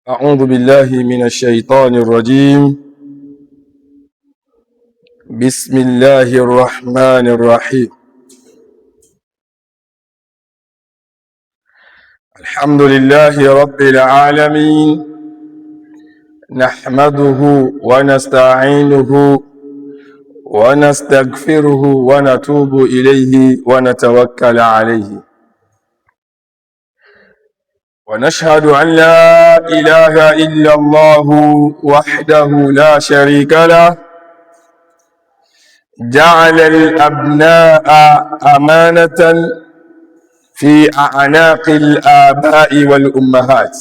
أعوذ بالله من الشيطان الرجيم. بسم الله الرحمن الرحيم. الحمد لله رب العالمين، نحمده ونستعينه ونستغفره ونتوب إليه ونتوكل عليه، ونشهد أن لا إله إلا الله وحده لا شريك له، جعل الأبناء أمانة في أعناق الآباء والأمهات،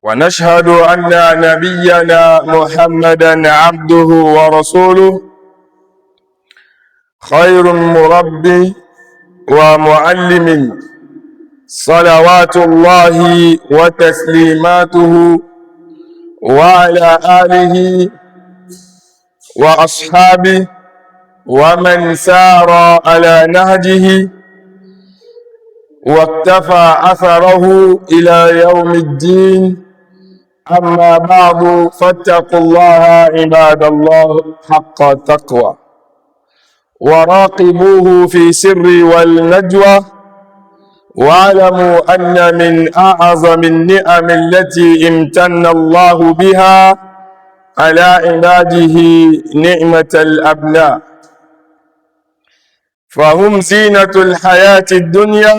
ونشهد أن نبينا محمدا عبده ورسوله، خير مربي ومعلم، صلوات الله وتسليماته وعلى آله وأصحابه ومن سار على نهجه واقتفى أثره إلى يوم الدين. أما بعد، فاتقوا الله عباد الله حق التقوى، وراقبوه في سر والنجوى، واعلموا أن من أعظم النعم التي امتن الله بها على عباده نعمة الأبناء، فهم زينة الحياة الدنيا.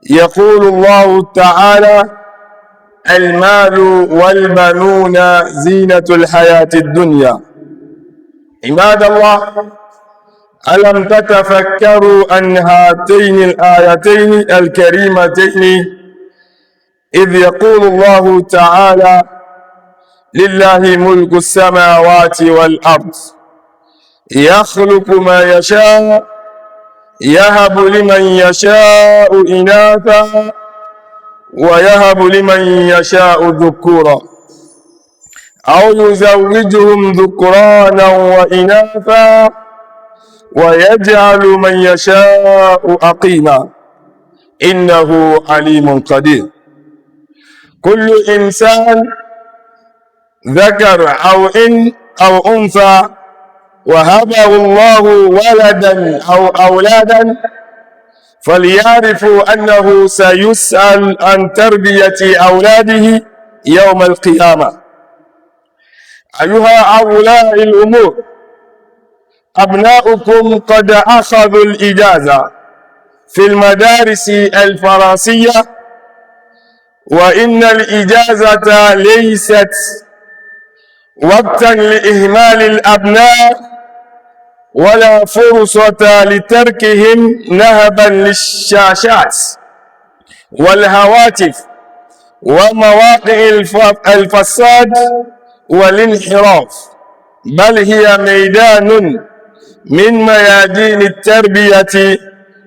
يقول الله تعالى: المال والبنون زينة الحياة الدنيا. عباد الله، ألم تتفكروا أن هاتين الآيتين الكريمتين إذ يقول الله تعالى: لله ملك السماوات والأرض يخلق ما يشاء يهب لمن يشاء إناثا ويهب لمن يشاء ذكورا أو يزوجهم ذكرانا وإناثا ويجعل من يشاء عقيما إنه عليم قدير. كل إنسان ذكر أو أنثى وهبه الله ولدا أو أولادا، فليعرفوا أنه سيسأل عن تربية أولاده يوم القيامة. أيها أولياء الأمور، أبناؤكم قد أخذوا الإجازة في المدارس الفرنسية، وإن الإجازة ليست وقتا لإهمال الأبناء ولا فرصة لتركهم نهبا للشاشات والهواتف ومواقع الفساد والانحراف، بل هي ميدان من ميادين التربية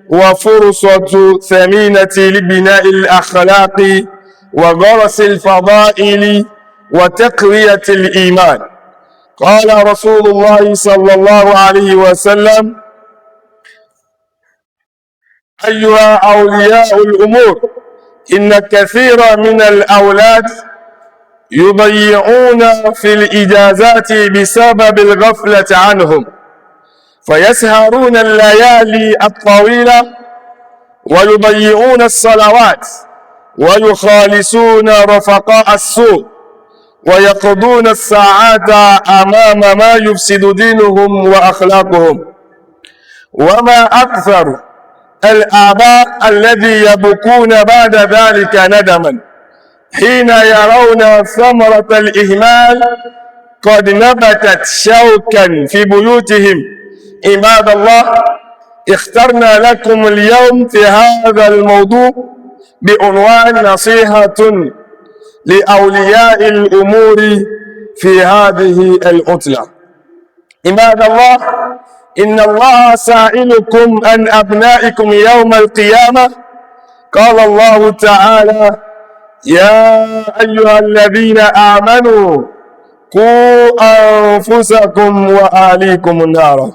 وفرصة ثمينة لبناء الأخلاق وغرس الفضائل وتقوية الإيمان. قال رسول الله صلى الله عليه وسلم: أيها أولياء الأمور، إن كثيرا من الأولاد يضيعون في الإجازات بسبب الغفلة عنهم، فيسهرون الليالي الطويلة ويضيعون الصلوات ويخالصون رفقاء السوء ويقضون الساعات أمام ما يفسد دينهم وأخلاقهم. وما أكثر الآباء الذي يبكون بعد ذلك ندما حين يرون ثمرة الإهمال قد نبتت شوكا في بيوتهم. عباد الله، اخترنا لكم اليوم في هذا الموضوع بعنوان نصيحة لأولياء الأمور في هذه العطلة. عباد الله، إن الله سائلكم عن أبنائكم يوم القيامة. قال الله تعالى: يا أيها الذين آمنوا قوا أنفسكم وأهليكم النار.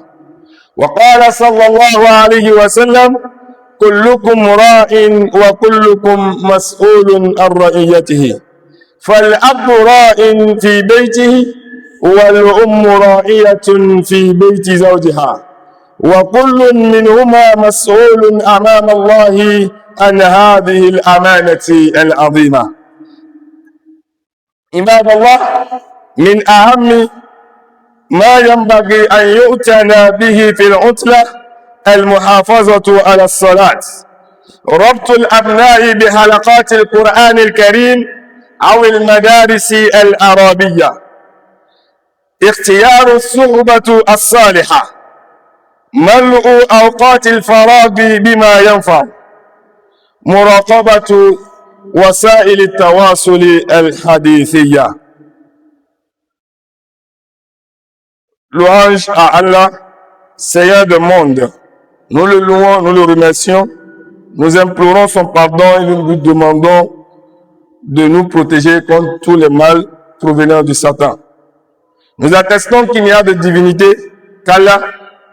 وقال صلى الله عليه وسلم: كلكم راع وكلكم مسؤول عن رعيته فالأب راع في بيته والأم راعية في بيت زوجها وكل منهما مسؤول أمام الله عن هذه الأمانة العظيمة. عباد الله، من أهم ما ينبغي أن يؤتنا به في العطلة المحافظة على الصلاة، ربط الأبناء بحلقات القرآن الكريم أو المدارس العربية، اختيار الصحبة الصالحة، ملء أوقات الفراغ بما ينفع، مراقبة وسائل التواصل الحديثية. Louange à Allah, Seigneur du monde. Nous le louons, nous le remercions, nous implorons son pardon et nous lui demandons de nous protéger contre tous les mal provenant du Satan. Nous attestons qu'il n'y a de divinité qu'Allah,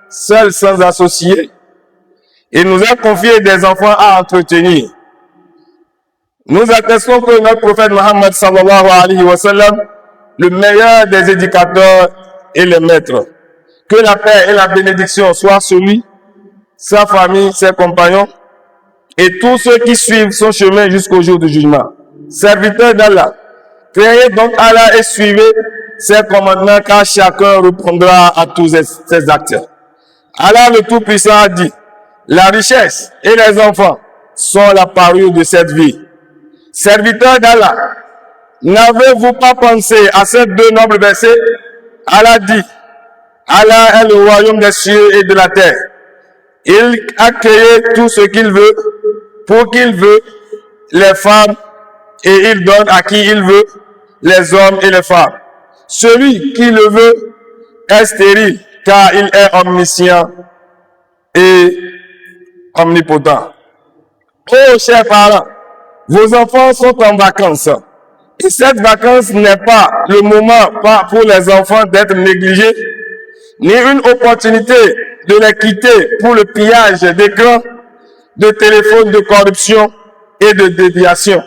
seul sans associé, et nous a confié des enfants à entretenir. Nous attestons que notre prophète Mohammed sallallahu alayhi wa sallam, le meilleur des éducateurs et les maîtres, que la paix et la bénédiction soient sur lui, sa famille, ses compagnons et tous ceux qui suivent son chemin jusqu'au jour du jugement. Serviteurs d'Allah, créez donc Allah et suivez ses commandements car chacun répondra à tous ses actes. Allah le Tout-Puissant a dit, la richesse et les enfants sont la parure de cette vie. Serviteurs d'Allah, n'avez-vous pas pensé à ces deux nobles versets? Allah dit, Allah est le royaume des cieux et de la terre. Il a créé tout ce qu'il veut, pour qu'il veut, les femmes, et il donne à qui il veut, les hommes et les femmes. Celui qui le veut est stérile, car il est omniscient et omnipotent. Oh, chers parents, vos enfants sont en vacances. Et cette vacance n'est pas le moment pour les enfants d'être négligés, ni une opportunité de les quitter pour le pillage d'écrans, de téléphones de corruption et de déviation.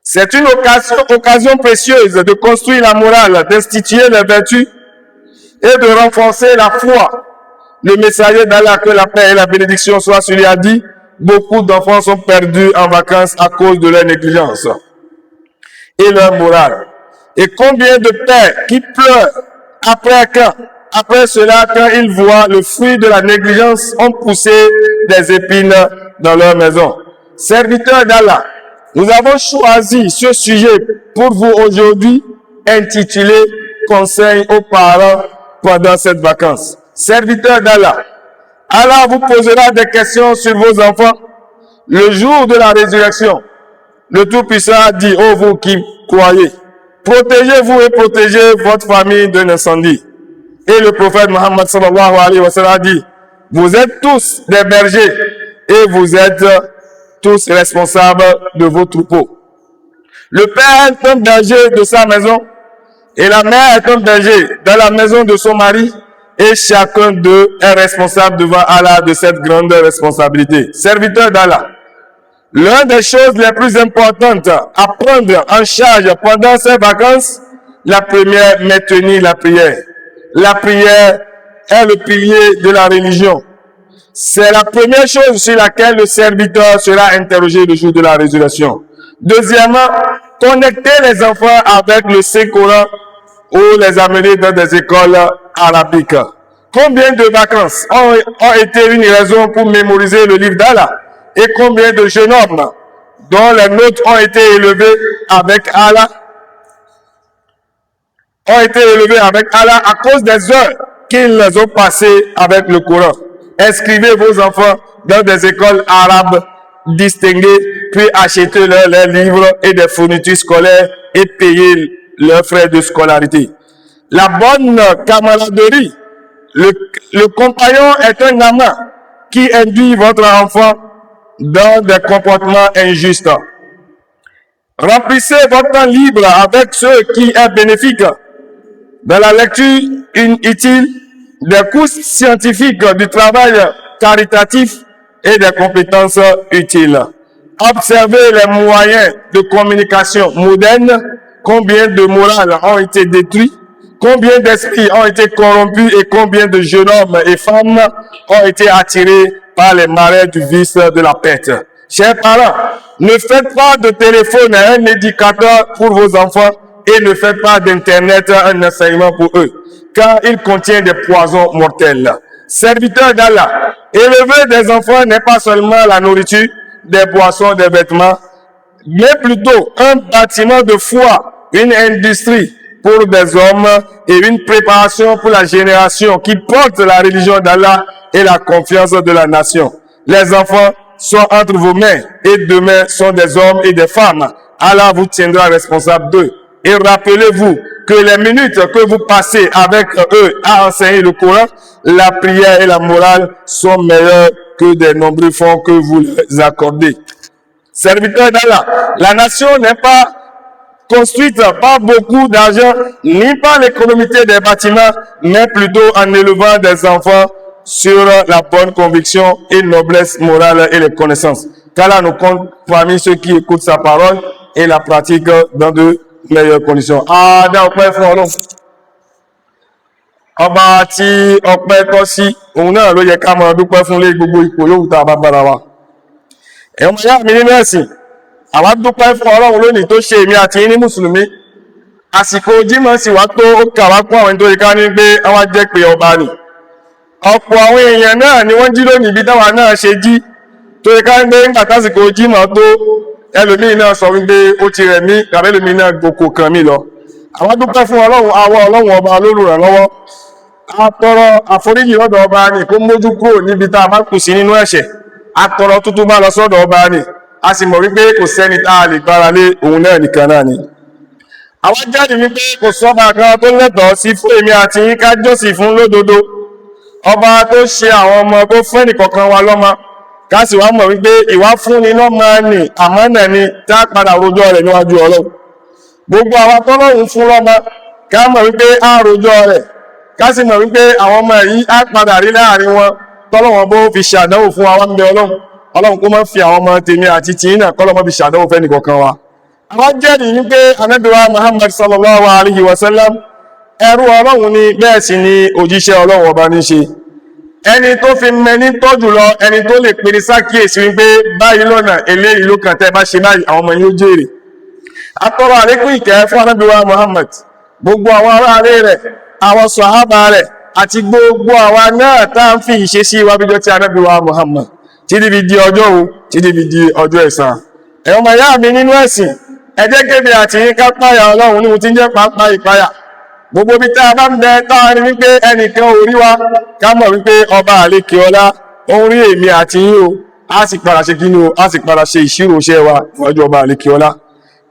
C'est une occasion précieuse de construire la morale, d'instituer les vertus et de renforcer la foi. Le messager d'Allah, que la paix et la bénédiction soient sur lui, a dit, beaucoup d'enfants sont perdus en vacances à cause de leur négligence et leur morale. Et combien de pères qui pleurent après cela, quand ils voient le fruit de la négligence, ont poussé des épines dans leur maison. Serviteurs d'Allah, nous avons choisi ce sujet pour vous aujourd'hui, intitulé « Conseil aux parents pendant cette vacance ». Serviteurs d'Allah, Allah vous posera des questions sur vos enfants le jour de la résurrection. Le Tout-Puissant a dit, ô vous qui croyez, protégez-vous et protégez votre famille d'un incendie. Et le prophète Mohammed sallallahu alayhi wa sallam a dit, vous êtes tous des bergers et vous êtes tous responsables de vos troupeaux. Le père est un berger de sa maison et la mère est un berger dans la maison de son mari et chacun d'eux est responsable devant Allah de cette grande responsabilité. Serviteur d'Allah, l'une des choses les plus importantes à prendre en charge pendant ces vacances, la première, maintenir la prière. La prière est le pilier de la religion. C'est la première chose sur laquelle le serviteur sera interrogé le jour de la résurrection. Deuxièmement, connecter les enfants avec le Saint-Coran ou les amener dans des écoles arabiques. Combien de vacances ont été une raison pour mémoriser le livre d'Allah? Et combien de jeunes hommes dont les notes ont été élevées avec Allah à cause des heures qu'ils ont passées avec le Coran. Inscrivez vos enfants dans des écoles arabes distinguées, puis achetez-leur les livres et des fournitures scolaires et payez leurs frais de scolarité. La bonne camaraderie, le compagnon est un amant qui induit votre enfant dans des comportements injustes. Remplissez votre temps libre avec ce qui est bénéfique, dans la lecture utile, des cours scientifiques, du travail caritatif et des compétences utiles. Observez les moyens de communication modernes, combien de morales ont été détruits, combien d'esprits ont été corrompus et combien de jeunes hommes et femmes ont été attirés par les marais du vice de la perte. Chers parents, ne faites pas de téléphone un éducateur pour vos enfants et ne faites pas d'Internet un enseignement pour eux, car il contient des poisons mortels. Serviteurs d'Allah, élever des enfants n'est pas seulement la nourriture, des boissons, des vêtements, mais plutôt un bâtiment de foi, une industrie pour des hommes et une préparation pour la génération qui porte la religion d'Allah et la confiance de la nation. Les enfants sont entre vos mains et demain sont des hommes et des femmes. Allah vous tiendra responsable d'eux. Et rappelez-vous que les minutes que vous passez avec eux à enseigner le Coran, la prière et la morale sont meilleures que des nombreux fonds que vous les accordez. Serviteurs d'Allah, la nation n'est pas construite par beaucoup d'argent, ni par l'économie des bâtiments, mais plutôt en élevant des enfants sur la bonne conviction et noblesse morale et les connaissances. Qu'Allah nous compte parmi ceux qui écoutent sa parole et la pratiquent dans de meilleures conditions. Ọba tí ọpẹ́ tọ́ sí, òun náà ló yẹ ká máa dúpẹ́ fún lé gbogbo ipò yóò tá a bá bára wa. Ẹ̀wọ̀n ìyá mi nínú ẹ̀sìn, àwa dúpẹ́ fún Ọlọ́run lónìí tó ṣe èmi àti yín ní Mùsùlùmí. Àsìkò Jímọ̀ sì wá tó ó kà wá kún àwọn tó yẹ ká ní pé àwa jẹ́ pé ọba nì. Ọ̀pọ̀ àwọn èèyàn náà ni wọ́n jí lónìí bí táwa náà ṣe jí. Tó yẹ ká ń gbé nígbà tásìkò Jímọ̀ tó ẹlòmíì náà sọ wípé ó ti rẹ̀ mí, tàbí ẹlòmíì náà gboko kan mí lọ. Àwa dúpẹ́ fún Ọlọ́run ọba olórùrànlọ́wọ́. Atọrọ àforíjì lọ́dọ̀ ọba ni kó mójú kúrò níbi tá a bá kù sí nínú ẹ̀ṣẹ̀. Atọrọ tuntun bá lọ sọ́dọ̀ ọba ni. A sì mọ̀ wípé kò sẹ́ni tá a lè gbára lé òun náà nìkan náà ni. Àwọn jáde wípé kò sọ́ba kan tó lẹ́tọ̀ọ́ sí fún èmi àti yín ká jọ́sìn fún lódodo. Ọba tó ṣe àwọn ọmọ tó fún ẹnìkọ̀ọ̀kan wa lọ́mọ. Ká sì wá mọ̀ wípé ìwá fúnni lọ́mọ ni àmánà ni tá a padà rojọ́ rẹ̀ níwájú Ọlọ́run. Gbogbo àwa tọ́lọ́run fún lọ́mọ ká mọ̀ wípé á rojọ́ rẹ̀. Ká sì mọ̀ wípé àwọn ọmọ yìí á padà rí láàrin wọn tọ́lọ́wọ́n bó fi ṣàdánwò fún wa ń bẹ Ọlọ́run. Ọlọ́run kó má fi àwọn ọmọ tèmi àti tìyín náà kọ́lọ́mọ́ fi ṣàdánwò fẹ́ nìkọ̀ọ̀kan wa. Àwọn jẹ́rìí wípé Ànábì wa Muhammad sallallahu alaihi wasallam ẹrú Ọlọ́run ni bẹ́ẹ̀ sì ni òjíṣẹ́ Ọlọ́run ọba ní ṣe. Ẹni tó fi mẹni tọ́jú lọ, ẹni tó lè pèrè sákìyèsí wípé báyìí lọ́nà eléyìí ló kàn tẹ́ bá ṣe báyìí àwọn ọmọ yóò jèrè. Atọrọ àlékún ìkẹ́ fún Ànábì wa Muhammad, gbogbo àwọn aráalé rẹ̀, àwọn sàhábà rẹ̀ àti gbogbo àwa náà tá ń fi ìṣesí wa bíjọ tí Ànábì wa Muhammad títí fi di ọjọ́ wo títí fi di ọjọ́ ẹ̀san. Ẹ̀yọ́ máa yá mi nínú ẹ̀sìn, ẹ jẹ́ kébì àti yín ká páyà Ọlọ́run ní mo ti ń jẹ́ pàápàá ìpáyà. Gbogbo bí tá a bá ń bẹ táwọn ní wípé ẹnìkan ò rí wa, ká mọ̀ wípé ọba àlékè ọlá ó ń rí èmi àti yín o, á sì padà ṣe kíni o, á sì padà ṣe ìṣirò iṣẹ́ wa níwájú ọba àlékè ọlá.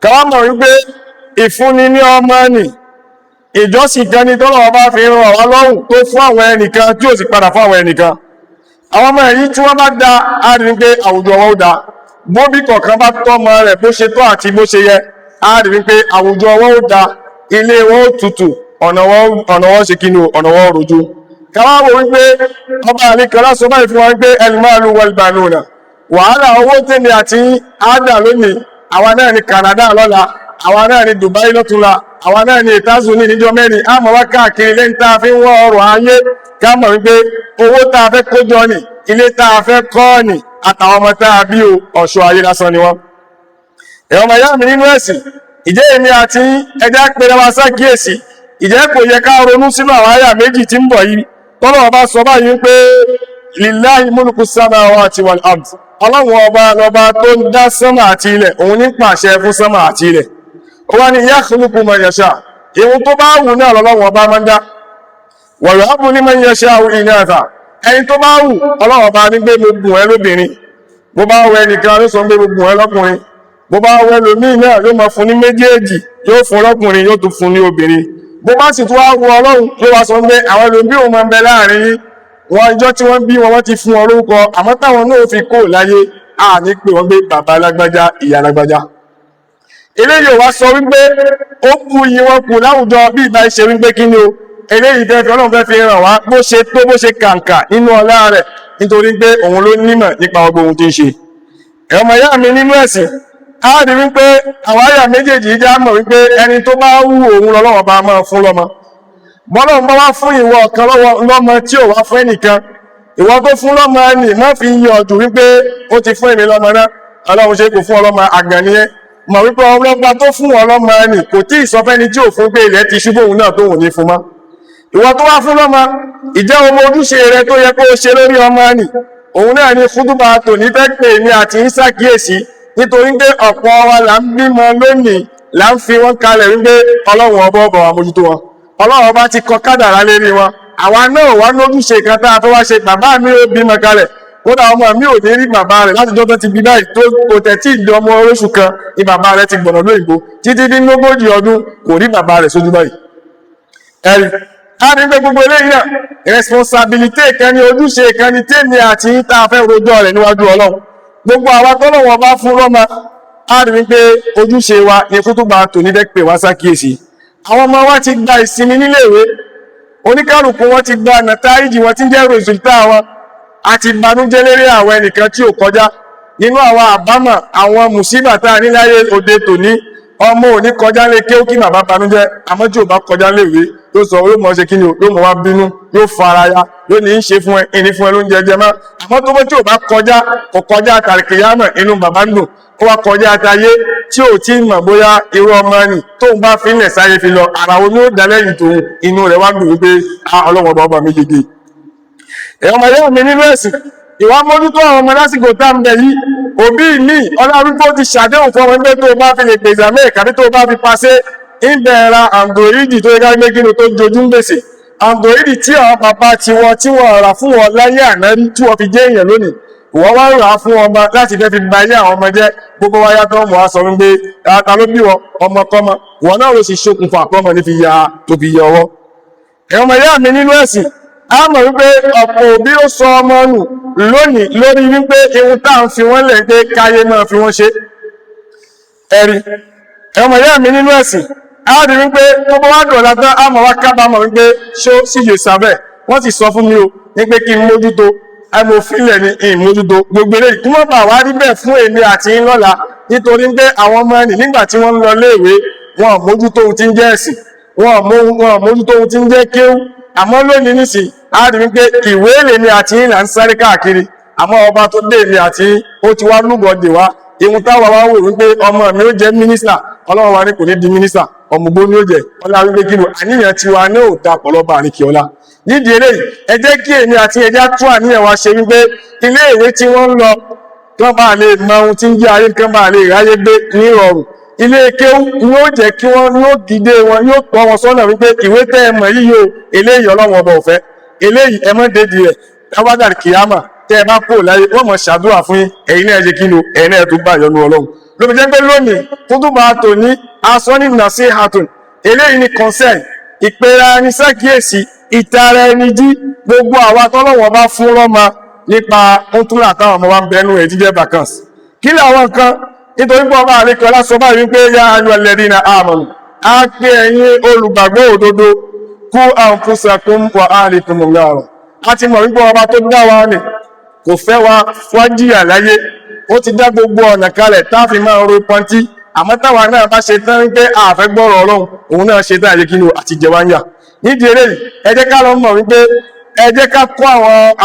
Ká wá mọ̀ wípé ìfúnni ní ọmọ nì, ìjọsìn kan ní tọ́lọ̀ ọba fi ràn wá lọ́rùn tó fún àwọn ẹnìkan tí ò sì padà fún àwọn ẹnìkan. Àwọn ọmọ èyí tí wọ́n bá dá á rí pé àwùjọ wọn ó dá. Bóbí kọ̀ọ̀kan bá tọ́mọ rẹ̀ bó ṣe tọ́ àti bó ṣe yẹ, á rí pé àwùjọ wọn ó dá, ilé wọn ó tutù, ọ̀nà wọn ṣe kíni o, ọ̀nà wọn ó rojú. Káwá wo wípé ọba àlékè lásán báyìí fún wa wípé al-malu wal-banuna. Wàhálà owó tèmi àti àádà lónìí, àwa náà ní Canada lọ́la, àwa náà ní Dubai lọ́túnla, àwa náà ní ìtazù ní níjọ́ mẹ́rin, a mọ̀ wá káàkiri lẹ́yìn tá a fi ń wọ́ ọrọ̀ ayé, ká mọ̀ wípé owó tá a fẹ́ kójọ nì, ilé tá a fẹ́ kọ́ nì, àtàwọn ọmọ tá a bí o, ọ̀ṣọ́ ayé lásán ni wọ́n. Ẹ̀yọ́ ọmọ ìyá mi nínú ẹ̀sìn, ìjẹ́ èmi àti ẹja pèrè wa sákíyèsí, ìjẹ́ kò yẹ ká ronú sínú àwọn àyà méjì tí ń bọ̀ yìí, tọ́lọ̀ ọba sọ báyìí pé lillahi mulku samawati wal ard. Ọlọ́run ọba lọba tó ń dá sánmà àti ilẹ̀, òun ní pàṣẹ fún sánmà àti ilẹ̀. Ó wá ní yakhluqu ma yasha. Ìhun tó bá wù náà lọ́lọ́run ọba máa ń dá. Wa yahabu liman yasha'u inatha. Ẹni tó bá wù, Ọlọ́run ọba ní pé mo bùn ẹ́ lóbìnrin. Bó bá wù ẹnìkan ló sọ pé mo bùn ẹ́ lọ́kùnrin. Bó bá wù ẹlòmíì náà yóò máa fún ní méjèèjì, yóò fún lọ́kùnrin, yóò tún fún ní obìnrin. Bó bá sì tún wá wù Ọlọ́run, yóò wá sọ pé àwọn ẹlòmíì ò máa ń bẹ láàrin yín. Wọn ìjọ tí wọ́n bí wọn ti fún wọn lórúkọ, àmọ́ táwọn náà fi kó láyé, a ní pé wọ́n gbé bàbá alágbájá, ìyá alágbájá. Eléyìí wá sọ wípé ó kú yí wọn kù láwùjọ bí ìbá ṣe wípé kí ni o, eléyìí fẹ́ fi Ọlọ́run fẹ́ fi ràn wá bó ṣe tó bó ṣe kàǹkà nínú ọlá rẹ̀, nítorí pé òun ló nímọ̀ nípa gbogbo ohun tí ń ṣe. Ọmọ ìyá mi nínú ẹ̀sìn, a rí wípé àwọn àyà méjèèjì já mọ̀ wípé ẹni tó bá wù òun lọ́wọ́ bá máa fún lọ́mọ. Bọ́lọ́run bá wá fún ìwọ ọ̀kan lọ́mọ tí ò wá fún ẹnìkan, ìwọ tó fún lọ́mọ ẹni má fi yọ ọdún wípé ó ti fún èmi lọ́mọ náà, Ọlọ́run ṣe kò fún ọlọ́mọ àgàn nìyẹn. Mọ̀ wípé ọlọ́gbà tó fún ọlọ́mọ ẹni kò tí ì sọ fẹ́ni tí ò fún pé ilẹ̀ ti ṣubú òun náà tó wù ní fún mọ́. Ìwọ tó wá fún lọ́mọ, ìjẹ́ ọmọ ojúṣe rẹ tó yẹ kó o ṣe lórí ọmọ ẹni, òun náà ni khutba tòní fẹ́ pè ní àti ń ṣàkíyèsí, nítorí pé ọ̀pọ̀ wa là ń bímọ lónìí là ń fi wọ́n kalẹ̀ wípé Ọlọ́run ọba ọba wa mójútó wọn. Ọlọ́run ọba ti kọ kádàrá lérí wọn. Àwa náà wá lójúṣe kan tá a fẹ́ wá ṣe. Bàbá mi ò bímọ kalẹ̀, kódà ọmọ mi ò ní rí bàbá rẹ̀ láti jọ́ tó ti bí báyìí tó kò tẹ̀tí ìdí ọmọ oṣù kan ní bàbá rẹ̀ ti gbọ̀nà lóyìnbó títí dín lógójì ọdún kò rí bàbá rẹ̀ sójú báyìí. Ẹ̀rí a ní pé gbogbo eléyìí náà responsibility kan ní ojúṣe kan ní tèmi àti yín tá a fẹ́ rojọ́ rẹ̀ níwájú Ọlọ́run. Gbogbo àwa tọ́lọ́run bá fún lọ́mọ, a rí wípé ojúṣe wa ní kútùbà tòní fẹ́ pè wá sákìyèsí. Àwọn ọmọ wa ti gba ìsinmi níléèwé, oníkálùkù wọn ti gba nàtáìjì wọn tí ń jẹ́ rèsùlítà wọn, àti ìbànújẹ́ lérí àwọn ẹnìkan tí ò kọjá. Nínú àwọn àbámọ̀ àwọn mùsíbà tá a ní láyé òde tòní, ọmọ ò ní kọjá lé kí ó kí bàbá banújẹ́, àmọ́ tí ò bá kọjá léèwé yóò sọ yóò mọ̀ ṣe kí ni yóò mọ̀ wá bínú, yóò fara ya, yóò ní í ṣe fún ẹ, ìní fún ẹ ló ń jẹjẹ mọ́. Àmọ́ tó bọ́ tí ò bá kọjá, kò kọjá kàrìkìyámọ̀ inú bàbá ń dùn, ó wá kọjá àtayé tí ò tí mọ̀ bóyá irú ọmọ ẹni tóun bá fi ń lẹ̀ sáyé fi lọ, ara wo ni ó dá lẹ́yìn tòun, inú rẹ̀ wá dùn wípé Ọlọ́run ọba mi gègé. Ọmọ ìyá mi nínú ẹ̀sìn, ìwà mójútó àwọn ọmọ lásìkò tá ń bẹ yìí, òbí mi Ọlọ́run tó ti ṣàdéhùn fún ọmọ ẹgbẹ́ tó bá fi lè pèsè àmẹ́ẹ̀kà bí tó bá fi pasé ìbẹ̀ra Android tó yẹ ká gbé kí ni tó jojú ń gbèsè. Android tí àwọn bàbá tiwọn tí wọ́n rà fún wọn láyé àná tí wọ́n fi jẹ́ èèyàn lónìí, wọ́n wá rà fún ọmọ láti fẹ́ fi ba ayé àwọn ọmọ jẹ́. Gbogbo wa yàtọ̀ mọ̀ á sọ wípé ta ló bí wọn ọmọkọ́mọ, wọn náà ló sì ṣokùnfà àpọ́mọ ní fi ya tó fi yẹ ọwọ́. Ọmọ ìyá mi nínú ẹ̀sìn, a mọ̀ wípé ọ̀pọ̀ òbí ó sọ ọmọ nù lónìí lórí wípé ihun tá à ń fi wọ́n lẹ̀ pé káyé máa fi wọ́n ṣe. Ẹ̀rí ọmọ ìyá mi nínú ẹ̀sìn, a rí wípé tó bá wá dọ̀la tán a mọ̀ wá kábàámọ̀ wípé ṣó sì yè sábẹ̀ wọ́n ti sọ fún mi o ní pé kí n mójútó amòfilẹ̀ ní ìmójútó gbogbo eléyìí kí wọ́n bá wá rí bẹ́ẹ̀ fún èmi àti yín lọ́la, nítorí pé àwọn ọmọ ẹni nígbà tí wọ́n ń lọ léèwé wọn mójútó ohun tí ń jẹ́ ẹ̀sìn, wọn mójútó ohun tí ń jẹ́ kéwú. Àmọ́ lónìí nísìn a rí wípé ìwé lèmi àti yín là ń sáré káàkiri, àmọ́ ọba tó dé èmi àti yín ó ti wá lúgọ̀dè wá. Ihun táwa wá wò wípé ọmọ mi ó jẹ́ mínísítà, Ọlọ́run wa ní kò ní di mínísítà, ọmọgbó ní ó jẹ́ ọlá wípé kí ni àníyàn tiwa náà ò da pọ̀lọ́ba àríkì ọlá. Nídìí eléyìí ẹ jẹ́ kí èmi àti ẹjá tún àníyàn wa ṣe wípé ilé ìwé tí wọ́n ń lọ kán bá lè mọ ohun tí ń jẹ́ ayé, kán bá lè ráyé gbé ní ìrọ̀rùn. Ilé kéwú yóò jẹ́ kí wọ́n yóò dìde wọn yóò tọ́ wọn sọ́nà wípé ìwé tẹ́ ẹ mọ̀ yìí o eléyìí Ọlọ́run ọba ò fẹ́, eléyìí ẹ mọ́ dédì rẹ̀ tábàdà kìámà tẹ́ ẹ bá kó láyé wọ́n mọ̀ ṣàdúrà fún yín, ẹ̀yin náà ṣe kí ni ẹ̀yin náà tó bá yọnu Ọlọ́run. Ló fi jẹ́ pé lónìí kútùbà tòní aṣọ ní nasihatun, eléyìí ni concern ìpera ẹni sákìyèsí, ìtara ẹni jí gbogbo àwa tọ́lọ́wọ́ bá fún lọ́mọ nípa kúntúrà táwọn ọmọ wa ń bẹnu ẹ̀ jíjẹ́ vacance. Kí ni àwọn nǹkan? Nítorí pé ọba àríkẹ́ ọlá sọ báyìí wípé yá ayyuhal ladhina amanu, á pé ẹ̀yin olùgbàgbọ́ òdodo qu anfusakum wa ahlikum nara. A ti mọ̀ wípé ọba tó dá wa nì kò fẹ́ wa wájíyà láyé, ó ti dá gbogbo ọ̀nà kalẹ̀ táàfi máa ro pọntí, àmọ́ táwa náà bá ṣe tán wípé àfẹ́ gbọ́rọ̀ Ọlọ́run òun náà ṣe tán àyíkínú àti jẹwáyà. Nídìí eléyìí ẹ jẹ́ ká lọ mọ̀ wípé ẹ jẹ́ ká kó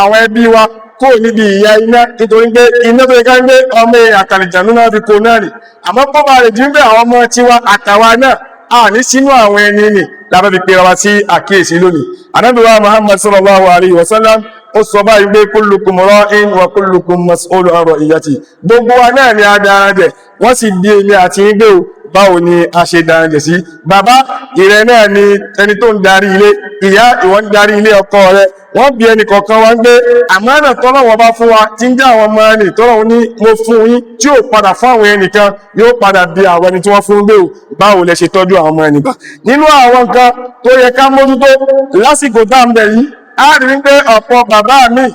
àwọn ẹbí wa kó níbi ìyà iná, nítorí pé iná tó yẹ ká gbé ọmọ àtàlìjànú náà fi kó náà rì, àmọ́ kó bá rẹ̀ jí pé àwọn ọmọ tiwa àtàwa náà a ní sínú àwọn ẹni nì lábẹ́ fi pera wa sí àkíyèsí lónìí. Ànábì wa Muhammad sallallahu alayhi wa sallam ó sọ báyìí pé kullukum ra'in wa kullukum mas'ulun 'an ra'iyati, gbogbo wa náà ni a dára jẹ, wọ́n sì bí èmi àti yín gbé o báwo ni a ṣe dára jẹ sí. Bàbá ìrẹ náà ni ẹni tó ń darí ilé, ìyá ìwọ ń darí ilé ọkọ rẹ, wọ́n bí ẹnì kọ̀ọ̀kan wá ń gbé àmánà tọ́lọ́wọ́ bá fún wa tí ń jẹ́ àwọn ọmọ ẹni tọ́lọ́wọ́ ní mo fún yín tí ó padà fún àwọn ẹnìkan yóò padà bí àwọn ẹni tí wọ́n fún gbé o, báwo lẹ ṣe tọ́jú àwọn ọmọ ẹni bá. Nínú àwọn nǹkan tó yẹ ká mójútó lásìkò tá ń bẹ yìí, a rí wípé ọ̀pọ̀ bàbá mi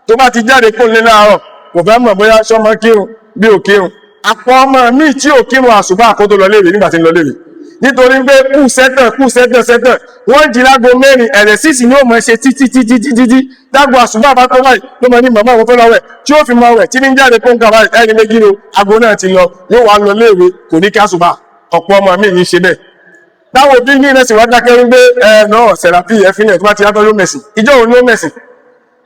tó bá ti jáde kó lé láàárọ̀ kò fẹ́ mọ̀ bóyá sọ́mọ kírun bí ò kírun, àpọ̀ ọmọ mi tí ò kírun àsùbá àkótó lọ léèrè nígbà tí ń lọ léèrè. nítorí pé kú sẹ́tàn wọ́n jí lágo mẹ́rin ẹ̀rẹ̀ sísì ni ó mọ̀ ṣe títí dágbò àṣùbà bá tó báyìí ló mọ̀ ní màmá àwọn tó lọ wẹ̀ tí ó fi mọ wẹ̀ tí ní jáde kó ń kà báyìí ẹni méjì ni ago náà ti lọ yóò wá lọ léèwé kò ní kí àṣùbà ọ̀pọ̀ ọmọ mi ní ṣe bẹ́ẹ̀ táwọn òbí ní ìrẹsì wá dákẹ́ wípé náà sẹ̀rápì ẹ̀fínlẹ̀ tó bá ti yàtọ̀ ló mẹ̀sìn ìjọ òun ló mẹ̀sìn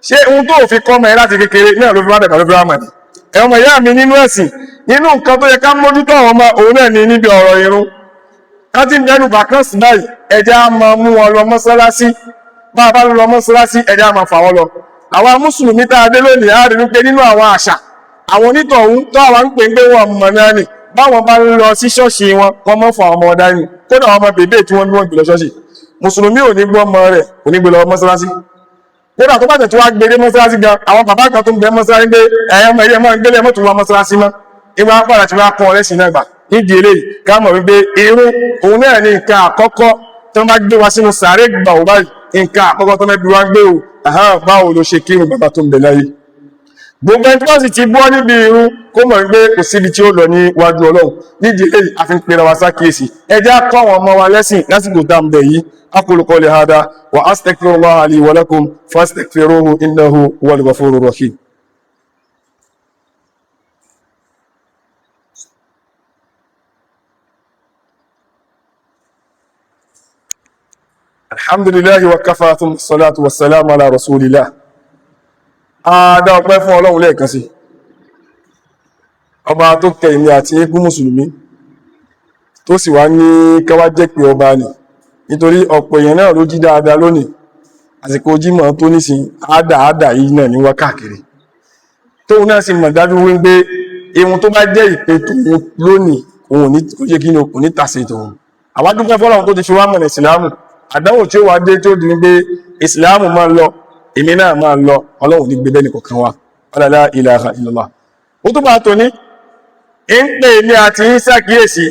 ṣé ohun tó fi kọ́ ọmọ ẹ láti kékeré náà ló fi wá dẹ̀kọ̀ ló fi wá mọ̀ ní ọmọ ìyá mi nínú ẹ̀sìn nínú nǹkan tó yẹ ká mójútó àwọn ọmọ òun náà ní níbi ọ̀rọ̀ irun láti dẹnu vacancy báyìí ẹjẹ́ á máa mú wọn lọ mọ́sálásí bá a bá lọ mọ́sálásí ẹjẹ́ á máa fà wọ́n lọ àwọn mùsùlùmí tá a dé lónìí á rí wípé nínú àwọn àṣà àwọn onítọ̀hún tó àwọn ń pè ń gbé wọn mọ̀ náà nì báwọn bá ń lọ sí ṣọ́ọ̀ṣì wọn wọ́n mọ́ fún àwọn ọmọ ọ̀dá yìí kódà àwọn ọmọ bèbè tí wọ́n bí wọ́n gbé lọ ṣọ́ọ̀ṣì mùsùlùmí ò ní gbọ́ ọmọ rẹ̀ kò ní gbé lọ mọ́sálásí kódà tó bá tẹ̀ tó wá gbé dé mọ́sálásí gan àwọn bàbá kan tó ń bẹ mọ́sálásí gbé ẹ̀yọ́ ọmọ ilé máa ń gbélé mọ́tò wá mọ́sálásí mọ́ ìwà padà tí wọ́n á kọ́ ọlẹ́sìn náà gbà nídìí eléyìí ká mọ̀ wípé irun òun náà ní nǹkan àkọ́kọ́ tó bá gbé wa sínú sàárè gbà ó báyìí nǹkan àkọ́kọ́ tó mẹ́bí wá gbé o báwo ló ṣe kírun bàbá tó ń bẹ láyé gbogbo ẹni tí wọ́n sì ti bọ́ níbi irun kó mọ̀ wípé kò síbi tí ó lọ ní wájú ọlọ́run nídìí eléyìí a fi ń pera wa sákìyèsí ẹ jẹ́ á kọ́ àwọn ọmọ wa lẹ́sìn lásìkò tá ń bẹ yìí aqulu qawli hadha wa astaghfirullaha li wa lakum fastaghfiruhu innahu huwal ghafurur rahim. alhamdulillahi wa kafa thumma salatu wa salamu ala rasulillah dá ọpẹ́ fún Ọlọ́run lẹ́ẹ̀kan sí ọba tó kẹ́ èmi àti eégún mùsùlùmí tó sì wá ní káwá jẹ́ pé ọba ni nítorí ọ̀pọ̀ èèyàn náà ló jí dáadáa lónìí àsìkò jímọ̀ tó nísìn àádà yìí náà ní wá káàkiri tóun náà sì mọ̀ dájú wípé ihun tó bá jẹ́ ìpè tòun lónìí òun ní kó jẹ́ kí ni òkú ní tàṣe tòun àwa dúpẹ́ fọ́lọ́run tó ti fi wá mọ̀nà ìsìlámù àdánwò tí ó wá dé tó di wípé ìsìlámù máa lọ èmi náà máa lọ Ọlọ́run ní gbẹbẹ́ nìkọ̀kan wa la ilaha illallah ó tó bá tó ní ń pè ní àti ń ṣàkíyèsí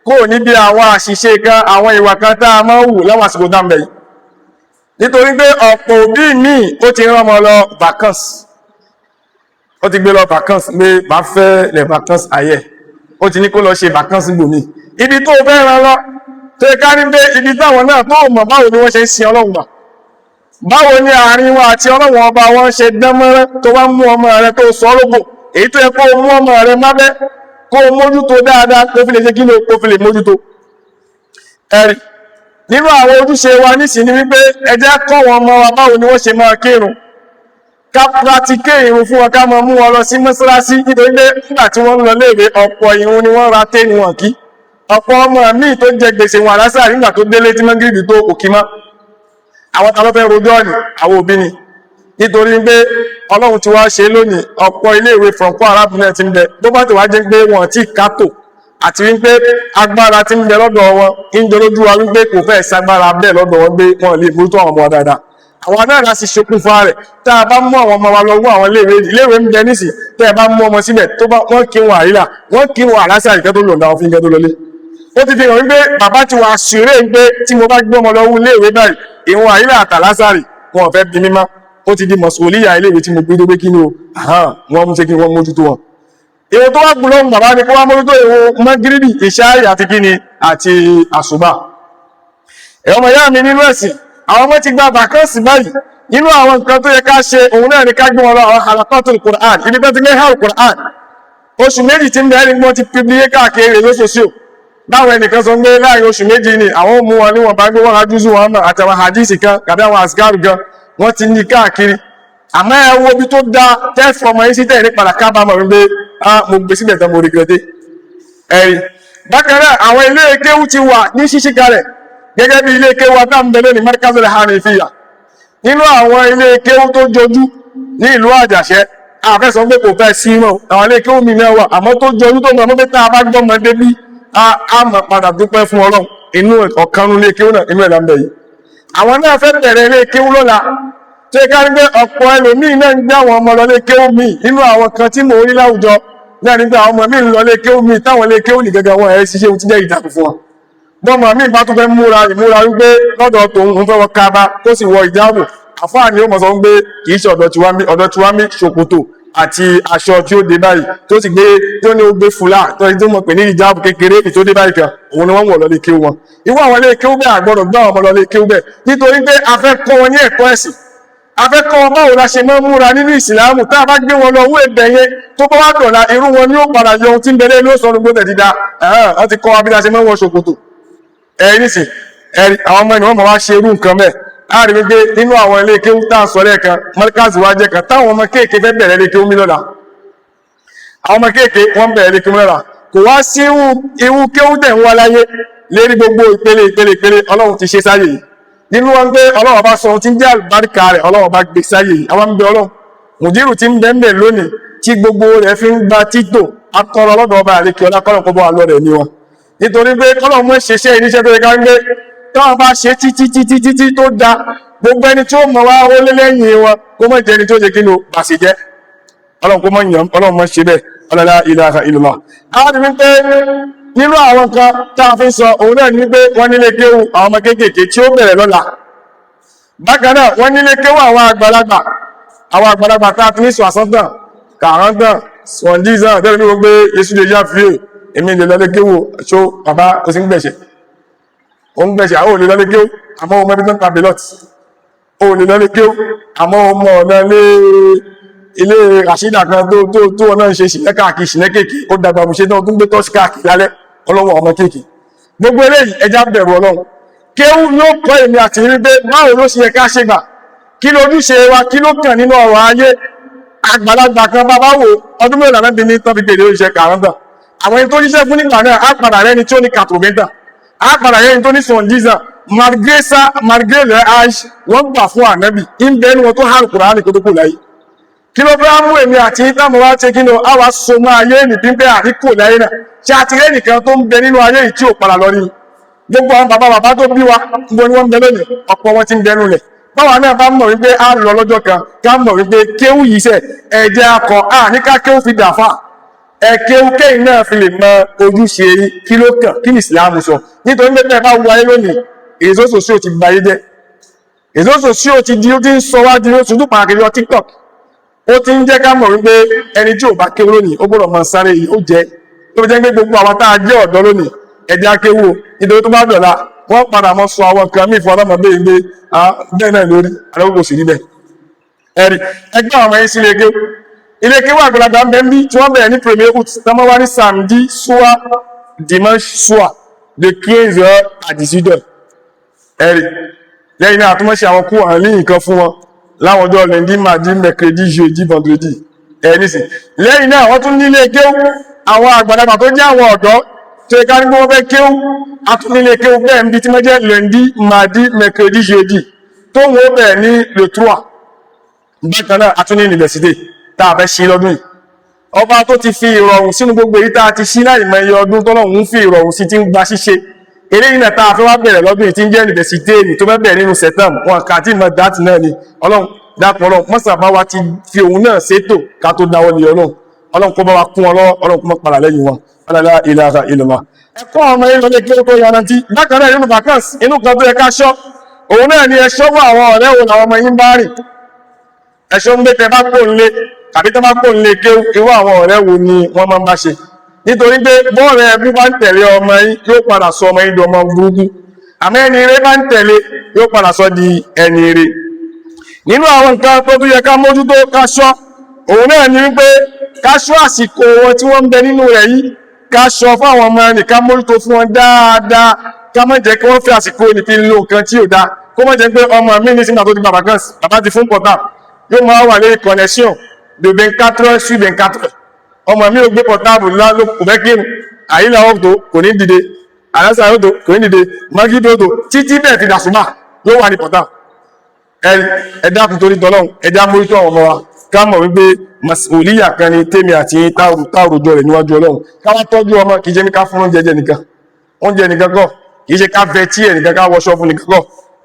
kó níbi àwọn àṣìṣe kan àwọn ìwà kan tá a máa ń wù láwọn àsìkò dáńbẹ̀ yìí nítorí pé ọ̀pọ̀ òbí míì ó ti rán ọmọ lọ vacances ó ti gbé lọ vacances pé bá fẹ́ lẹ̀ vacances ayẹ ó ti ní kó lọ ṣe vacances gbòmí ibi tó fẹ́ rán lọ tó ká ní pé ibi táwọn náà tó mọ̀ báwo ni wọ́n ṣe ń sin Ọlọ́run gbà báwo ni àárín wọn àti Ọlọ́run ọba wọn ṣe dán mọ́rán tó bá mú ọmọ rẹ tó sọ lógo èyí tó yẹ kó mú ọmọ rẹ mábẹ́ kó mójútó dáadáa kó fi lè ṣe kí ló kó fi lè mójútó ẹ̀rí nínú àwọn ojúṣe wa nísìnyí wípé ẹ jẹ́ kọ́ wọn ọmọ wa báwo ni wọ́n ṣe máa kírun ká pàtíkè irun fún wọn ká máa mú wọn lọ sí mọ́sálásí nítorí pé nígbà tí wọ́n ń lọ léèwé ọ̀pọ̀ irun ni wọ́n ra téèni wọn kí ọ̀pọ̀ ọmọ míì tó jẹ gbèsè wọn àlásà nígbà tó délé tí mọ́gìrìbì tó òkì mọ́ àwọn ta ló fẹ́ rojọ́ ni àwọn òbí ni nítorí pé Ọlọ́run ti wá ṣe lónìí ọ̀pọ̀ iléèwé franco arab náà ti ń bẹ tó bá ti wá jẹ́ pé wọ́n ti kátó àti wípé agbára ti ń bẹ lọ́dọ̀ wọn ń jẹ lójú wa wípé kò fẹ́ sagbára bẹ́ẹ̀ lọ́dọ̀ wọn gbé wọn lè mójútó àwọn ọmọ wa dáadáa àwọn adára sì ṣokùnfà rẹ̀ tá a bá mú àwọn ọmọ wa lọ wọ àwọn iléèwé ń bẹ nísì tẹ́ ẹ bá mú ọmọ síbẹ̀ tó bá wọ́n kí wọn àrílà wọ́n kí wọn àlásà ìkẹ́ tó lòdà òfin ìkẹ́ tó lọlé ó ti fi hàn wípé bàbá ti wà ṣeré pé tí mo bá gbé ọmọ lọ wọ iléèwé báyìí ìwọn àrílà àtàlásàrì wọn ò fẹ́ bí mímá ó ti di mọ̀sùlùmíyà iléèwé tí mo gbé tó gbé kí ni o wọ́n mú ṣe kí wọ́n mójútó wọn èwo tó wá gùn lọ́wọ́ bàbá ni kó wá mójútó èwo mọ́gírídì ìṣáì àti kíni àti àṣùbà ẹ̀yọ́ ọmọ ìyá mi nínú ẹ̀sìn àwọn ọmọ ti gba vacancy báyìí nínú àwọn nǹkan tó yẹ ká ṣe òun náà ni ká gbé wọn lọ àwọn halaqatul Qur'an ibi tó ti lé hàl Qur'an oṣù méjì tí ń bẹ̀rẹ̀ ni wọ́n ti pípílé káàkiri lóṣooṣù báwọn ẹnìkan sọ pé láàrin oṣù méjì ni àwọn mú wọn níwọ̀n bá gbé wọn ajúzù wọn mọ̀ àti àwọn hadisi kan tàbí àwọn asgaru gan wọ́n ti ní káàkiri àmọ́ ẹ wo ibi tó dá tẹ́fù ọmọ yìí sí tẹ̀ ní padà kábàámọ̀ wípé mo gbé síbẹ̀ tán mo regretté ẹ̀rí bákan náà àwọn ilé kéwú ti wà ní ṣíṣí kalẹ̀ gẹ́gẹ́ bí ilé kéwú atámbẹ̀lẹ̀ ní Markazul Hanifiyya nínú àwọn ilé kéwú tó jojú ní ìlú Àjàṣẹ́ àfẹ́sọ̀ pé kò fẹ́ sí mọ́ àwọn ilé kéwú mi náà wà àmọ́ tó jojú tó mọ̀ pé tá a bá gbọ́mọdé bí a mọ̀ padà dúpẹ́ fún Ọlọ́run inú ọ̀kanú ilé kéwú náà inú ẹ̀lá ń bẹ̀ yìí àwọn náà fẹ́ bẹ̀rẹ̀ ilé kéwú lọ́la tó yẹ ká rí pé ọ̀pọ̀ ẹlòmíì náà ń gbé àwọn ọmọ lọ lé kéwú míì nínú àwọn kan tí mò ń rí láwùjọ náà nígbà àwọn ọmọ míì ń lọ lé kéwú míì táwọn lé kéwú ní gẹ́gẹ́ wọn ẹ̀ ṣiṣẹ́ ohun tí jẹ́ ìdàkùn fún wọn bọ́mọ míì bá tún fẹ́ múra ìmúra wípé lọ́dọ̀ tòun ń fẹ́ wọ kábá tó sì wọ ìjáàbò àfáà ni ó mọ̀ sọ pé kì í ṣe ọ̀dọ̀ tiwa mi ṣòkòtò àti aṣọ tí ó dé báyìí tó sì gbé tó ní ó gbé fúlà tó mọ̀ pé ní ìjáàbù kékeré tó dé báyìí kan òun ni wọ́n wọ̀ lọ lé kéwú wọn. Irú àwọn ilé kéwú bẹ́ẹ̀ àgbọ̀dọ̀ gbá àwọn ọmọ lọ lé kéwú bẹ́ẹ̀ nítorí pé a fẹ́ kọ́ wọn ní ẹ̀kọ́ ẹ̀sìn, a fẹ́ kọ́ wọn báwo la ṣe máa ń múra nínú ìsìlámù. Tá a bá gbé wọn lọ owó ẹ̀bẹ̀ yẹn tó bá wá dọ̀la irú wọn ni ó padà yọ ohun tí ń bẹ̀rẹ̀ ló sọnù gbọ́dọ̀ ti da wọ́n ti kọ́ wa bí la ṣe máa ń wọ ṣòkòtò nísìn àwọn ọmọ ènìyàn máa wá ṣe irú nǹkan bẹ́ẹ̀. A rí wípé nínú àwọn ilé kéwú tá à ń sọ lẹ́ẹ̀kan mọ́ríkàsì wa jẹ́ kan táwọn ọmọ kéèké fẹ́ bẹ̀rẹ̀ ilé kéwú mi lọ́la. Àwọn ọmọ kéèké wọ́n bẹ̀rẹ̀ ilé kéwú lọ́la kò wá sí irú kéwú tẹ̀ ń wá láyé lérí gbogbo ìpele Ọlọ́run ti ṣe sáyé yìí. Nínú wọn pé Ọlọ́run bá sọ ohun tí ń jẹ́ àlùbáríkà rẹ̀ Ọlọ́run bá gbé sáyé yìí. Àwọn ń bẹ Ọlọ́run mùdírù tí ń bẹ́ẹ̀ lónìí tí gbogbo rẹ̀ fi ń gba títò akọrọ lọ́dọ̀ ọba àríkì ọlá kọ́lọ̀ kọ́ bọ́ wa lọ́rẹ̀ ní wọn. Nítorí pé kọ́lọ̀ mọ́ ṣeṣẹ́ iníṣẹ́ tó yẹ ká ń gbé táwọn bá ṣe títí tó da gbogbo ẹni tí ó mọ̀ wá ó lé lẹ́yìn wọn kó mọ̀ jẹ́ ẹni tó ṣe kí ni bàṣẹ jẹ́ Ọlọ́run kó mọ̀ yàn Ọlọ́run mọ̀ ṣe bẹ́ẹ̀ ọlọ́lá ilaha illallah. Àwọn ti fi pé nínú àwọn kan tá a fi sọ òun náà ní pé wọ́n nílé kéwú àwọn ọmọ kéékèèké tí ó bẹ̀rẹ̀ lọ́la. Bákan náà wọ́n nílé kéwú àwọn àgbàlagbà tá a ti ní sọ àsọ́tàn kàrántàn sọ̀ndízàn tẹ́lẹ̀ ní gbogbo Yésù lè yá fíè èmi lè lọ́lé kéwú ṣó bàbá ó sì ń gbẹ̀ṣẹ̀ àwọn olè lọ́lé kéwú àmọ́ ọmọ ẹbí tó ń ta belot olè lọ́lé kéwú àmọ́ ọmọ ọ̀nà ilé Rashida kan tó ọ̀nà ń ṣe ṣìnẹ́kèkì ó dàgbà mú ṣe náà tó ń gbé tọ́ṣì káàkiri lálẹ́ ọlọ́wọ́ ọmọ kéèkì. Gbogbo eléyìí ẹja bẹ̀rù Ọlọ́run. Kéwú yóò kọ́ èmi àti rí pé báwo ló ṣe yẹ ká ṣe gbà kí lójúṣe wa kí ló kàn nínú ọ̀rọ̀ ayé. Àgbàlagbà kan bàbá wo ọdún mẹ́rin àmẹ́bí ní tọ́bi gbèrè oríṣẹ́ kàrántà àwọn ẹni tó ṣiṣẹ́ fún nígbà náà á padà rẹ́ni tí ó ní kàtòmẹ́tà á padà rẹ́ni tó ní sọ̀ndíza margrele aish wọ́n gbà fún ànábì ń bẹ ẹnu wọn tó hàn Kùránì kó tó kù láyé. Kí ló fẹ́ mú èmi àti ìtàmù wá ṣe kí ni a wá so mọ́ ayé nì bí ń bẹ́ àríkò láyé náà ṣe àti rẹ́ nìkan tó ń bẹ nínú ayé yìí tí ò padà lọ rí gbogbo àwọn bàbá tó bí wa gbogbo ni wọ́n ń bẹ lónìí ọ̀pọ̀ wọn ti ń bẹnu lẹ̀. Báwa náà bá mọ̀ wípé a lọ lọ́jọ́ kan ká mọ̀ wípé kéwú yìí sẹ̀ ẹ̀jẹ̀ akọ̀ ní ká kéwú fi dàfà kéwú kéyìn náà fi lè mọ ojúṣe kí ló kàn kí ní ìsìlámù sọ. Nítorí pé bẹ́ẹ̀ bá wu ayé lónìí èso sòsíò ti gbayé jẹ́ èso sòsíò ti di ó ti ń sọ wá di oṣù tó pàkiri ọ TikTok ó ti ń jẹ́ ká mọ̀ wípé ẹni tí ò bá kéwú lónìí ó gbọ́dọ̀ mọ sáré yìí ó jẹ́ tó fi jẹ́ pé gbogbo àwọn tá a jẹ́ ọ̀dọ́ lónìí ẹ̀jẹ̀ akéwú nítorí tó bá dọ̀la wọ́n padà mọ́ sọ àwọn nǹkan míì fún ọlọ́mọdé ìgbé bẹ́ẹ̀ náà lórí àdókò sí níbẹ̀. Ẹ̀rí ẹgbẹ́ àwọn ẹ̀yìn sí ilé kéwú àgbàlagbà ń bẹ ń bí tí wọ́n bẹ̀rẹ̀ ní premier hoot tọ́mọ́ wá ní samedi soir dimanche soir de 15h à 18h. Ẹ̀rí lẹ́yìn náà àtúmọ̀ ṣe àwọn kú àwọn ní nǹkan fún wọn láwọn ọjọ́ lundi mardi mercredi jeudi vendredi. Ẹ̀rí sì lẹ́yìn náà wọ́n tún ní ilé kéwú àwọn àgbàlagbà tó jẹ́ àwọn ọ̀dọ́ tó ká ní wọ́n fẹ́ kéwú atúnilé kéwú bẹ́ẹ̀ ń bí tí wọ́n jẹ́ lundi mardi mercredi jeudi tó wọ́n bẹ̀rẹ̀ ní le 3. Bákan náà atúní université tá a fẹ́ ṣí lọ́dún yìí ọba tó ti fi ìrọ̀rùn sínú gbogbo èyí tá a ti ṣí láì mọ iye ọdún tọ́lọ́run ń fi ìrọ̀rùn sí ti ń gba ṣíṣe eléyìí náà tá a fẹ́ wá bẹ̀rẹ̀ lọ́dún yìí tí ń jẹ́ université ni tó fẹ́ bẹ̀rẹ̀ nínú septem wọn kà tí mọ dáàtì náà ni Ọlọ́run dápọ̀ Ọlọ́run mọ́sàbá wa ti fi òun náà ṣètò ká tó dáwọ́ lé Ọlọ́run kó bá wa kún ọlọ́ Ọlọ́run kó mọ́ padà lẹ́yìn wọn ọlọ́lá ilaha illallah. Ẹ̀kọ́ ọmọ yìí lọ́lẹ́ kí ó tó yanrantí bákan náà nínú vacance inú kan tó yẹ ká ṣọ́ òun náà ni ẹ̀ṣọ́ wọ àwọn ọ̀rẹ́ wo làwọn ọmọ yìí ń bá rìn ẹ̀ṣọ́ ń gbé tẹ bá kó nlé tàbí tẹ bá kó nlé kéwú irú àwọn ọ̀rẹ́ wo ni wọ́n máa ń bá ṣe nítorí pé bọ́ọ̀rẹ́ ẹbí bá ń tẹ̀lé ọmọ yìí yóò padà sọ ọmọ yìí di ọmọ burúkú àmọ́ ẹni eré bá ń tẹ̀lé yóò padà sọ di ẹni eré. Nínú àwọn nǹkan tó tún yẹ ká mójútó ká ṣọ́ òun náà ni wípé ká ṣọ́ àsìkò wọn tí wọ́n ń bẹ nínú rẹ̀ yìí ká ṣọ́ fún àwọn ọmọ ẹni ká mójútó fún wọn dáadáa ká má jẹ́ kí wọ́n fi àsìkò ní fi lo nǹkan tí ò dáa kó má jẹ́ pé ọmọ mi ní sígbà tó di bàbá ti fún pọ̀tà yóò máa wà lórí connexion de 24h sur 24h ọmọ mi ò gbé pọ̀tàbù ló kò fẹ́ kí àyílà ọ̀tọ̀ kò ní dìde àlásà ọ̀tọ̀ kò ní dìde mágídó ọ̀tọ̀ títí bẹ́ẹ̀ fi dàsùmá yóò wà ní pọ̀tàbù. Ẹ̀dá kùn torí tọ́lọ́hun ẹ̀dá mójútó àwọn ọmọ wa ká mọ̀ wípé màsùlíyà kan ni tèmi àti táàrùjọ rẹ̀ níwájú Ọlọ́run ká wá tọ́jú ọmọ kìí jẹ́ ní ká fún oúnjẹ nìkan kọ́ kìí ṣe ká fẹ́ tí ẹ̀ nìkan ká wọṣọ fún nìkan kọ́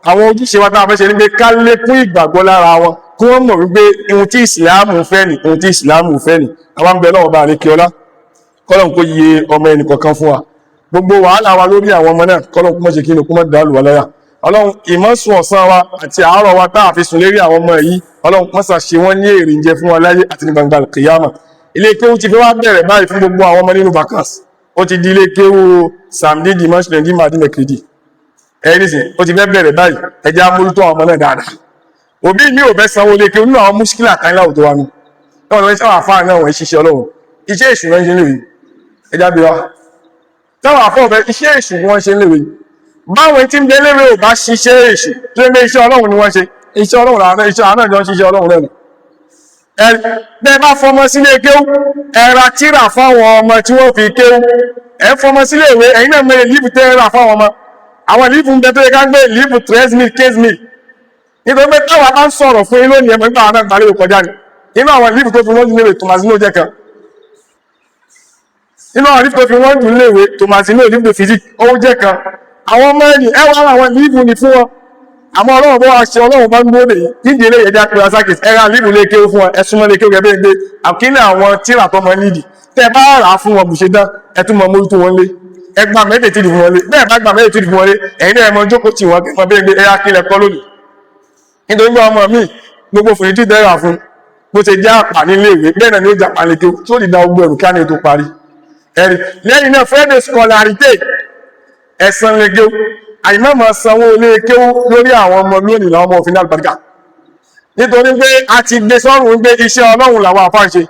àwọn ojúṣe wa táwọn fẹ́ ṣe ní pé ká lékún ìgbàgbọ́ lára wọn kí wọ́n mọ̀ wípé ohun tí ìsìláàmù fẹ́ ni àwọn bẹ lọ́wọ́ bá àríkè ọlá kọ́lọ̀n kó yẹ ọmọ ẹnì kọ̀ọ̀kan fún wa gbogbo wàhálà wa lórí àwọn ọmọ náà kọ́lọ̀n kó mọ̀ ṣe kí ni kó mọ̀ dàlù wa láyà Ọlọ́run ìmọ̀sùn ọ̀sán wa àti àárọ̀ wa tá a fi sùn lérí àwọn ọmọ yìí ọlọ́run mọ́sà ṣe wọ́n ní èrè ń jẹ fún wọn láyé àti ní gbangba kìyàmà. Ilé kéwú ti fẹ́ wá bẹ̀rẹ̀ báyìí fún gbogbo àwọn ọmọ nínú vacances. Ó ti di ilé kéwú samedi dimanche lundi mardi mercredi. Nísìn ó ti fẹ́ bẹ̀rẹ̀ báyìí, ẹja amúlútó àwọn ọmọ náà dáadáa. Òbí mi ò fẹ́ sanwó ilé kéwú nínú àwọn múṣkílà kan láwùjọ wa nù. Táwọn ọmọ ìṣàwọ̀ àfáà náà wọ́n ṣiṣẹ́ ọlọ́run. Iṣẹ́ èṣù wọn ṣe ń léwe. Ẹja bí wa. Táwọn àfáà ọ̀fẹ́ iṣẹ́ èṣù wọn ṣe ń léwe. Báwọn tí ń bẹ léwe ò bá ṣiṣẹ́ èṣù tó ń bẹ iṣẹ́ ọlọ́run ni wọ́n ṣe. Iṣẹ́ ọlọ́run làwọn iṣẹ́ àná jọ ń ṣiṣẹ́ ọlọ́run lẹ́nu. Bẹ́ẹ̀ bá fọmọ sílé kéwú, ẹ ra tírà fáwọn ọmọ tí wọ́n fi kéwú. Ẹ fọmọ sílé ìwé, ẹ̀yin náà mẹ́rin lífù tẹ́ ra fáwọn ọmọ. Àwọn lífù ń bẹ tó yẹ ká gbé lífù 13,000 15,000. Nítorí pé táwa bá ń sọ̀rọ̀ fún ilé òní ẹ̀mọ́ nígbà àwọn àgbà lè kọjá ni. Nínú àwọn lífù tó fi wọ́n dùn léwe Tomasino jẹ́ kan. Nínú àwọn lífù tó fi wọ́n dùn léwe Tomasino lífù physics ó jẹ́ kan. Àwọn ọmọ ẹni ẹ wá àwọn lífù ni fún wọn. Àmọ́ ọlọ́run bó wá ṣe ọlọ́run bá ń gbóde yìí nídìí ilé ìyẹ̀dá pé ọsákìs ẹ̀rá lífù lè kéwú fún wọn ẹ̀sùnmọ́ lè kéwú gẹ́gẹ́ gbé àkílẹ̀ àwọn tíra tó mọ nídìí. Tẹ́ bá rà á fún wọn bùṣe dán ẹtún mọ mójútó wọn lé. Ẹgbà mẹ́tẹ̀ẹ̀tì fún wọn lé. Bẹ́ẹ̀ bá gbà mẹ́tẹ̀ẹ̀tì fún wọn lé. Ẹ̀yin náà mọ jókòó tì wọ́n kẹ́kọ̀ọ́ bẹ́ẹ̀ gbé ẹ̀yà kílẹ̀ kọ́ lónìí. Nítorí pé ọmọ mi gbogbo fòyí tí dẹ́rà fún bó ṣe já àpà nílé ìwé bẹ́ẹ̀ náà ni ó jà pa lékè tó lè da ogbó ẹrù ká ní ètò parí. Ẹ̀rí lẹ́yìn náà fẹ́ẹ́ de scolarité ẹ̀sán lè gé àìmọ́mọ́ sanwó ilé kéwú lórí àwọn ọmọ lónìí làwọn ọmọ òfin àlùbáríkà. Nítorí pé a ti gbé sọ́rùn gbé iṣẹ́ ọlọ́run làwọn àfáà ṣe.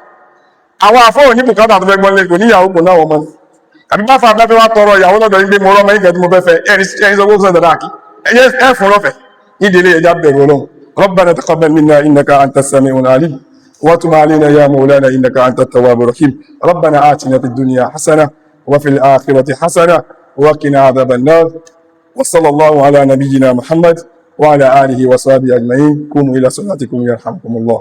Àwọn àfáà ò ní bùkátà tó fẹ́ gbọ́n lé kò níyàwó kò náà wọ́n mọ́ ni. Tàbí bá fa abẹ́fẹ́ wá tọrọ ìyàwó lọ́dọ̀ yín gbé mo rọ́mọ yín kẹ́ tí mo fẹ́ fẹ́ ẹ̀rí sọ gbóòsàn dàdà kí ẹ fún lọ́fẹ̀ẹ́ nídìí ilé ẹja bẹ̀rù ọlọ́run. ربنا تقبل منا إنك أنت السميع العليم وتب علينا يا مولانا إنك أنت التواب الرحيم. ربنا آتنا في الدنيا حسنة وفي الآخرة حسنة وقنا عذاب النار. وصلى الله على نبينا محمد وعلى آله وصحبه أجمعين. قوموا إلى صلاتكم يرحمكم الله.